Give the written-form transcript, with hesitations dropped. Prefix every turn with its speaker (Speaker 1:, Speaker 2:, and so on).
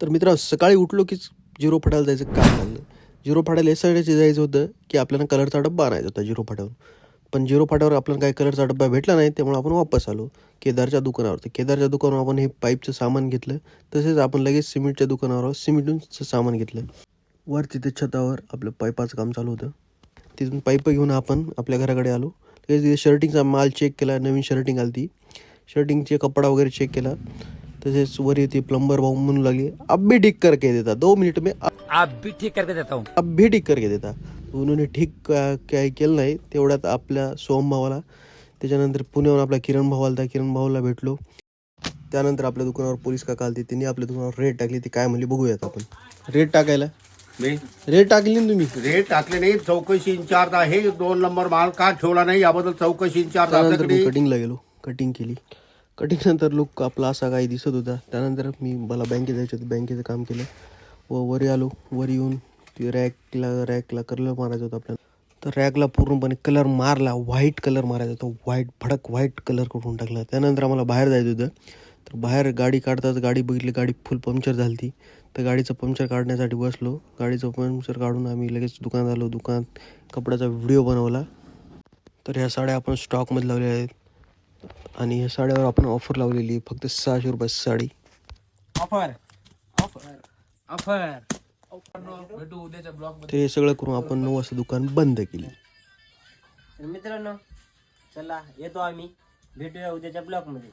Speaker 1: तर मित्र सकाळी उठलो की झिरो फाटायला जायचं काम झालं. झिरो फाटायला यासाठी जायचं होतं की आपल्याला कलरचा डब्बा आणायचा होता झिरो फाट्यावर. पण झिरो फाट्यावर आपल्याला काही कलरचा डब्बा भेटला नाही, त्यामुळे आपण वापस आलो केदारच्या दुकानावर. तर केदारच्या दुकानावर आपण हे पाईपचं सामान घेतलं. तसेच आपण लगेच सिमेंटच्या दुकानावर सिमेंटचं सामान घेतलं. वर तिथे छतावर आपलं पाईपाचं काम चालू होतं. तिथून पाईप घेऊन आपण आपल्या घराकडे आलो. लगेच तिथे शर्टिंगचा माल चेक केला. नवीन शर्टिंग आली ती. शर्टिंगचे कपडा वगैरे चेक केला. तसेच वर येते प्लम्बर भाऊ म्हणू लागले, अब भी ठीक करके देता 2 मिनट में,
Speaker 2: आप भी ठीक करके देता हूँ.
Speaker 1: अब भी ठीक करके देता. उन्होंने ठीक काही केलं नाही तेवढ्यात आपल्या सोम भावाला. त्याच्यानंतर पुण्याहून आपला किरण भाऊ आला. किरण भाऊला भेटलो. त्यानंतर आपल्या दुकानावर पोलीस काका आले. त्यांनी आपल्या दुकानावर रेट टाकली. ती काय म्हणली बघूयात आपण. रेट टाकायला रेट टाकली ना तुम्ही?
Speaker 3: रेट टाकले नाही, चौकशी इंचार्ज आहे. 2 नंबर माल का ठेवला नाही याबद्दल चौकशी इंचार्ज आपल्याकडे.
Speaker 1: कटिंगला गेलो, कटिंग केली. कटिंग नंतर लुक आपला असा काही दिसत होता. त्यानंतर मला बँकेत जायचं होतं, बँकेचं काम केलं व वरी आलो. वर येऊन ती रॅकला कलर मारायचा होता आपल्याला. तर रॅकला पूर्णपणे कलर मारला. व्हाईट कलर मारायचा होता. भडक व्हाईट कलर करून टाकला. त्यानंतर आम्हाला बाहेर जायचं होतं. तर बाहेर गाडी काढताच गाडी बघितली, गाडी फुल पंक्चर झाली ती. तर गाडीचं पंक्चर काढण्यासाठी बसलो. गाडीचं पंक्चर काढून आम्ही लगेच दुकानात आलो. दुकानात कपड्याचा व्हिडिओ बनवला. तर ह्या साड्या आपण स्टॉकमध्ये लावलेल्या आहेत आणि ह्या साड्यावर आपण ऑफर लावलेली आहे. फक्त 600 रुपये साडी.
Speaker 2: Offer offer offer. भेटू उद्याच्या ब्लॉग
Speaker 1: ते हे सगळं करून आपण 9 वाजता दुकान बंद केली.
Speaker 4: तर मित्रांनो, चला येतो आम्ही, भेटूया उद्याच्या ब्लॉग मध्ये.